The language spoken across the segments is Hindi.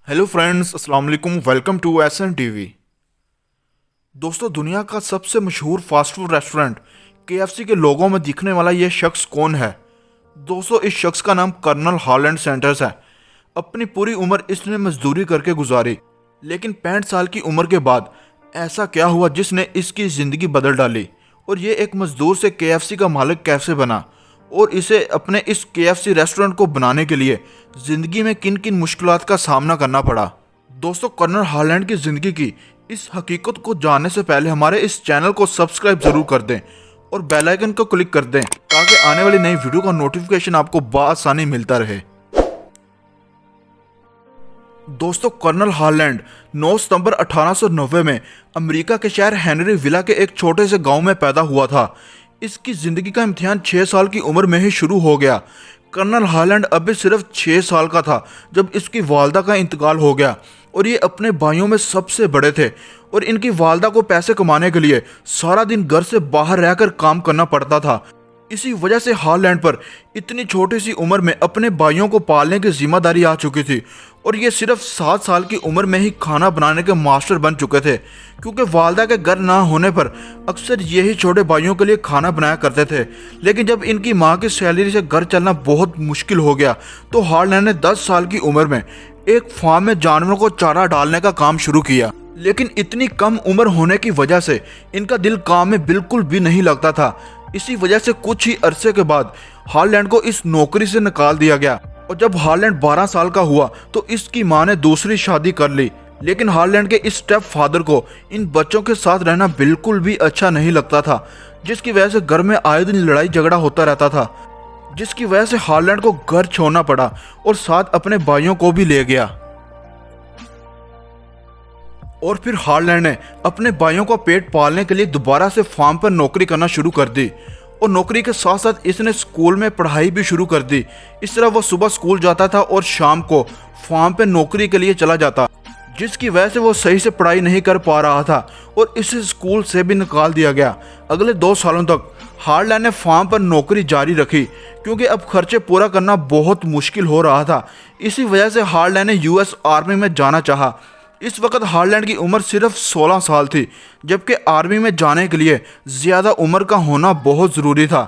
हेलो फ्रेंड्स, अस्सलाम वालेकुम। Welcome to SN TV. दोस्तों, दुनिया का सबसे मशहूर फास्ट फूड रेस्टोरेंट केएफसी के लोगों में दिखने वाला ये शख्स कौन है? दोस्तों, इस शख्स का नाम कर्नल हालैंड सैंडर्स है। अपनी पूरी उम्र इसने मजदूरी करके गुजारी, लेकिन 65 साल की उम्र के बाद ऐसा क्या हुआ जिसने इसकी ज़िंदगी बदल डाली और ये एक मजदूर से केएफसी का मालिक कैसे बना, और इसे अपने इस केएफसी रेस्टोरेंट को बनाने के लिए ज़िंदगी में किन किन मुश्किलात का सामना करना पड़ा। दोस्तों, कर्नल हालैंड की ज़िंदगी की इस हकीकत को जानने से पहले हमारे इस चैनल को सब्सक्राइब ज़रूर कर दें और बेल आइकन को क्लिक कर दें ताकि आने वाली नई वीडियो का नोटिफिकेशन आपको बआसानी मिलता रहे। दोस्तों, कर्नल हालैंड 9 सितंबर 1890 में अमेरिका के शहर हेनरी विला के एक छोटे से गांव में पैदा हुआ था। इसकी ज़िंदगी का इम्तिहान 6 साल की उम्र में ही शुरू हो गया। कर्नल हालैंड अभी सिर्फ 6 साल का था जब इसकी वालदा का इंतकाल हो गया और ये अपने भाइयों में सबसे बड़े थे और इनकी वालदा को पैसे कमाने के लिए सारा दिन घर से बाहर रहकर काम करना पड़ता था। इसी वजह से हालैंड पर इतनी छोटी सी उम्र में अपने भाइयों को पालने की जिम्मेदारी आ चुकी थी और ये सिर्फ 7 साल की उम्र में ही खाना बनाने के मास्टर बन चुके थे, क्योंकि वालदा के घर ना होने पर अक्सर यही छोटे भाइयों के लिए खाना बनाया करते थे। लेकिन जब इनकी माँ की सैलरी से घर चलना बहुत मुश्किल हो गया तो हालैंड ने 10 साल की उम्र में एक फार्म में जानवरों को चारा डालने का काम शुरू किया। लेकिन इतनी कम उम्र होने की वजह से इनका दिल काम में बिल्कुल भी नहीं लगता था। इसी वजह से कुछ ही अरसे के बाद हालैंड को इस नौकरी से निकाल दिया गया और जब हालैंड 12 साल का हुआ तो इसकी मां ने दूसरी शादी कर ली। लेकिन हालैंड के इस स्टेप फादर को इन बच्चों के साथ रहना बिल्कुल भी अच्छा नहीं लगता था, जिसकी वजह से घर में आए दिन लड़ाई झगड़ा होता रहता था, जिसकी वजह से हालैंड को घर छोड़ना पड़ा और साथ अपने भाइयों को भी ले गया। और फिर हालैंड ने अपने भाइयों का पेट पालने के लिए दोबारा से फार्म पर नौकरी करना शुरू कर दी और नौकरी के साथ साथ इसने स्कूल में पढ़ाई भी शुरू कर दी। इस तरह वो सुबह स्कूल जाता था और शाम को फार्म पे नौकरी के लिए चला जाता, जिसकी वजह से वो सही से पढ़ाई नहीं कर पा रहा था और इसे स्कूल से भी निकाल दिया गया। अगले 2 सालों तक हालैंड ने फार्म पर नौकरी जारी रखी क्योंकि अब खर्चे पूरा करना बहुत मुश्किल हो रहा था। इसी वजह से हालैंड ने यूएस आर्मी में जाना चाहा। इस वक्त हालैंड की उम्र सिर्फ 16 साल थी, जबकि आर्मी में जाने के लिए ज़्यादा उम्र का होना बहुत ज़रूरी था।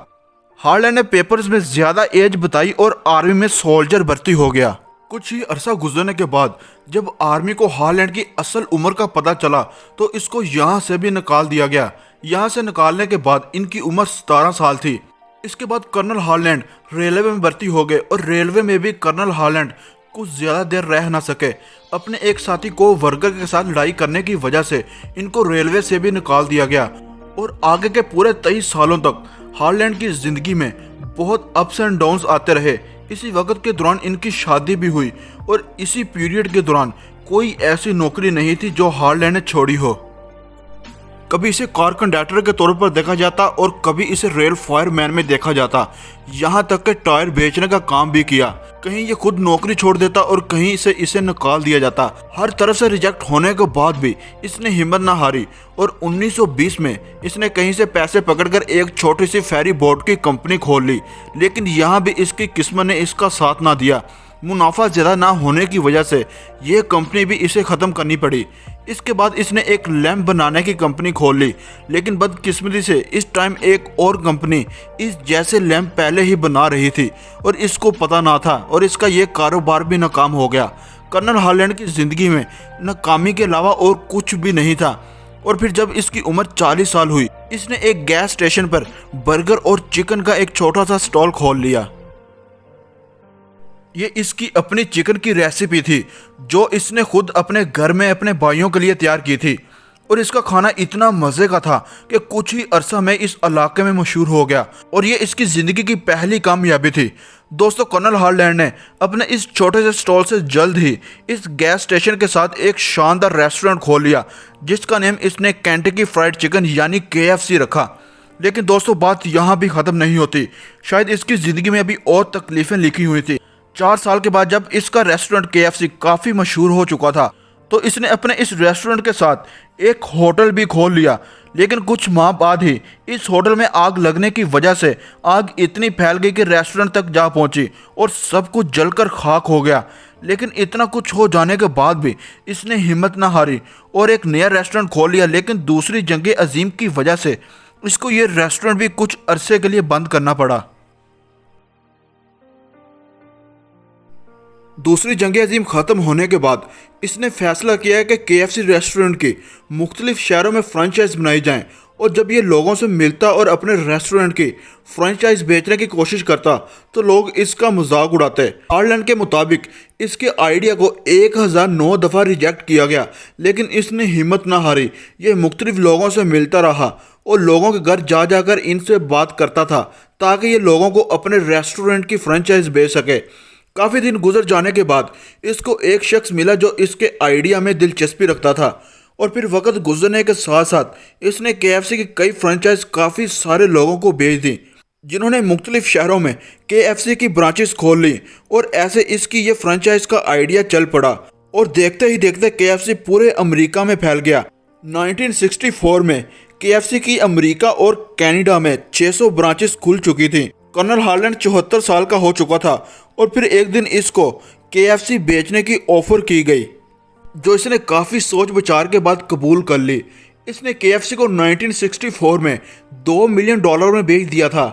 हालैंड ने पेपर्स में ज़्यादा एज बताई और आर्मी में सोल्जर भर्ती हो गया। कुछ ही अरसा गुजरने के बाद जब आर्मी को हालैंड की असल उम्र का पता चला तो इसको यहाँ से भी निकाल दिया गया। यहाँ से निकालने के बाद इनकी उम्र 17 साल थी। इसके बाद कर्नल हालैंड रेलवे में भर्ती हो गए और रेलवे में भी कर्नल हालैंड कुछ ज़्यादा देर रह ना सके। अपने एक साथी को वर्कर के साथ लड़ाई करने की वजह से इनको रेलवे से भी निकाल दिया गया और आगे के पूरे 23 सालों तक हालैंड की ज़िंदगी में बहुत अप्स एंड डाउन्स आते रहे। इसी वक्त के दौरान इनकी शादी भी हुई और इसी पीरियड के दौरान कोई ऐसी नौकरी नहीं थी जो हालैंड ने छोड़ी हो। कभी इसे कार कंडक्टर के तौर पर देखा जाता और कभी इसे रेल फायरमैन में देखा जाता, यहाँ तक कि टायर बेचने का काम भी किया। कहीं ये खुद नौकरी छोड़ देता और कहीं से इसे निकाल दिया जाता। हर तरह से रिजेक्ट होने के बाद भी इसने हिम्मत न हारी और 1920 में इसने कहीं से पैसे पकड़कर एक छोटी सी फेरी बोट की कंपनी खोल ली। लेकिन यहाँ भी इसकी किस्मत ने इसका साथ ना दिया। मुनाफा ज़्यादा ना होने की वजह से यह कंपनी भी इसे ख़त्म करनी पड़ी। इसके बाद इसने एक लैंप बनाने की कंपनी खोल ली, लेकिन बदकिस्मती से इस टाइम एक और कंपनी इस जैसे लैंप पहले ही बना रही थी और इसको पता ना था और इसका ये कारोबार भी नाकाम हो गया। कर्नल हालैंड की ज़िंदगी में नाकामी के अलावा और कुछ भी नहीं था। और फिर जब इसकी उम्र 40 साल हुई, इसने एक गैस स्टेशन पर बर्गर और चिकन का एक छोटा सा स्टॉल खोल लिया। ये इसकी अपनी चिकन की रेसिपी थी जो इसने खुद अपने घर में अपने भाइयों के लिए तैयार की थी और इसका खाना इतना मज़े का था कि कुछ ही अरसा में इस इलाके में मशहूर हो गया और ये इसकी ज़िंदगी की पहली कामयाबी थी। दोस्तों, कर्नल हालैंड ने अपने इस छोटे से स्टॉल से जल्द ही इस गैस स्टेशन के साथ एक शानदार रेस्टोरेंट खोल लिया जिसका नेम इसने केंटकी फ्राइड चिकन यानी KFC रखा। लेकिन दोस्तों, बात यहाँ भी ख़त्म नहीं होती। शायद इसकी ज़िंदगी में अभी और तकलीफ़ें लिखी हुई थी। 4 साल के बाद जब इसका रेस्टोरेंट KFC काफ़ी मशहूर हो चुका था तो इसने अपने इस रेस्टोरेंट के साथ एक होटल भी खोल लिया। लेकिन कुछ माह बाद ही इस होटल में आग लगने की वजह से आग इतनी फैल गई कि रेस्टोरेंट तक जा पहुंची और सब कुछ जलकर खाक हो गया। लेकिन इतना कुछ हो जाने के बाद भी इसने हिम्मत ना हारी और एक नया रेस्टोरेंट खोल लिया। लेकिन दूसरी जंग अजीम की वजह से इसको ये रेस्टोरेंट भी कुछ अरसे के लिए बंद करना पड़ा। दूसरी जंग अजीम ख़त्म होने के बाद इसने फैसला किया है कि KFC रेस्टोरेंट की मुख्तलिफ शहरों में फ्रेंचाइज बनाई जाएं, और जब ये लोगों से मिलता और अपने रेस्टोरेंट की फ्रेंचाइज बेचने की कोशिश करता तो लोग इसका मजाक उड़ाते। हार्लैंड के मुताबिक इसके आइडिया को 1009 दफ़ा रिजेक्ट किया गया, लेकिन इसने हिम्मत ना हारी। ये मुख्तलिफ लोगों से मिलता रहा और लोगों के घर जा जाकर इनसे बात करता था ताकि ये लोगों को अपने रेस्टोरेंट की फ्रेंचाइज बेच सके। काफ़ी दिन गुजर जाने के बाद इसको एक शख्स मिला जो इसके आइडिया में दिलचस्पी रखता था, और फिर वक्त गुजरने के साथ साथ इसने KFC की कई फ्रेंचाइज काफ़ी सारे लोगों को बेच दी, जिन्होंने मुख्तलिफ शहरों में KFC की ब्रांचेस खोल ली, और ऐसे इसकी ये फ्रेंचाइज का आइडिया चल पड़ा और देखते ही देखते KFC पूरे अमेरिका में फैल गया। 1964 में KFC की अमेरिका और कनाडा में 600 ब्रांचेस खुल चुकी थी। कर्नल हार्लैंड 74 साल का हो चुका था और फिर एक दिन इसको KFC बेचने की ऑफर की गई, जो इसने काफ़ी सोच विचार के बाद कबूल कर ली। इसने KFC को 1964 में $2 मिलियन में बेच दिया था।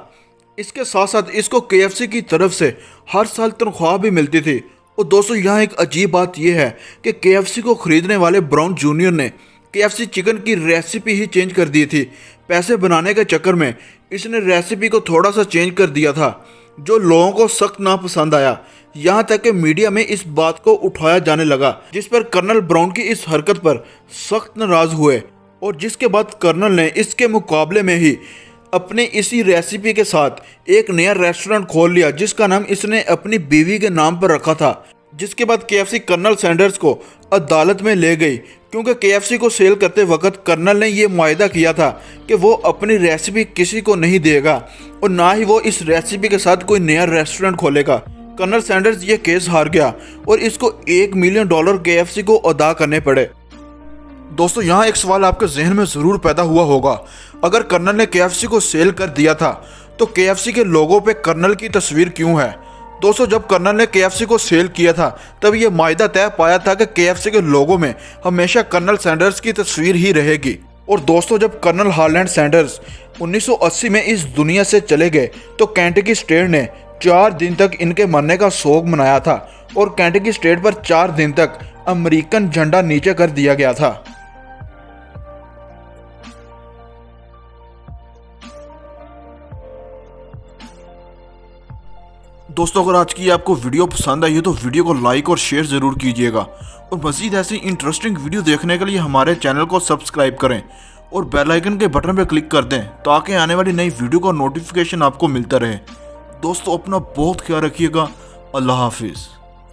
इसके साथ साथ इसको KFC की तरफ से हर साल तनख्वाह भी मिलती थी। और दोस्तों, यहाँ एक अजीब बात यह है कि KFC को ख़रीदने वाले ब्राउन जूनियर ने KFC चिकन की रेसिपी ही चेंज कर दी थी। पैसे बनाने के चक्कर में इसने रेसिपी को थोड़ा सा चेंज कर दिया था, जो लोगों को सख्त नापसंद आया। यहाँ तक कि मीडिया में इस बात को उठाया जाने लगा, जिस पर कर्नल ब्राउन की इस हरकत पर सख्त नाराज़ हुए, और जिसके बाद कर्नल ने इसके मुकाबले में ही अपने इसी रेसिपी के साथ एक नया रेस्टोरेंट खोल लिया, जिसका नाम इसने अपनी बीवी के नाम पर रखा था। जिसके बाद KFC कर्नल सैंडर्स को अदालत में ले गई, क्योंकि KFC को सेल करते वक्त कर्नल ने यह मुआहदा किया था कि वो अपनी रेसिपी किसी को नहीं देगा और ना ही वो इस रेसिपी के साथ कोई नया रेस्टोरेंट खोलेगा। कर्नल सैंडर्स ये केस हार गया और इसको $1 मिलियन KFC को अदा करने पड़े। दोस्तों, यहाँ एक सवाल आपके जहन में ज़रूर पैदा हुआ होगा, अगर कर्नल ने KFC को सेल कर दिया था तो KFC के लोगों पे कर्नल की तस्वीर क्यों है? दोस्तों, जब कर्नल ने KFC को सेल किया था तब ये मायदा तय पाया था कि KFC के लोगों में हमेशा कर्नल सैंडर्स की तस्वीर ही रहेगी। और दोस्तों, जब कर्नल हार्लैंड सैंडर्स 1980 में इस दुनिया से चले गए तो केंटकी स्टेट ने 4 दिन तक इनके मरने का शोक मनाया था, और केंटकी स्टेट पर 4 दिन तक अमेरिकन झंडा नीचे कर दिया गया था। दोस्तों, अगर आज की आपको वीडियो पसंद आई है तो वीडियो को लाइक और शेयर ज़रूर कीजिएगा, और मज़ीद ऐसी इंटरेस्टिंग वीडियो देखने के लिए हमारे चैनल को सब्सक्राइब करें और बेल आइकन के बटन पर क्लिक कर दें ताकि आने वाली नई वीडियो का नोटिफिकेशन आपको मिलता रहे। दोस्तों, अपना बहुत ख्याल रखिएगा। अल्लाह हाफिज़।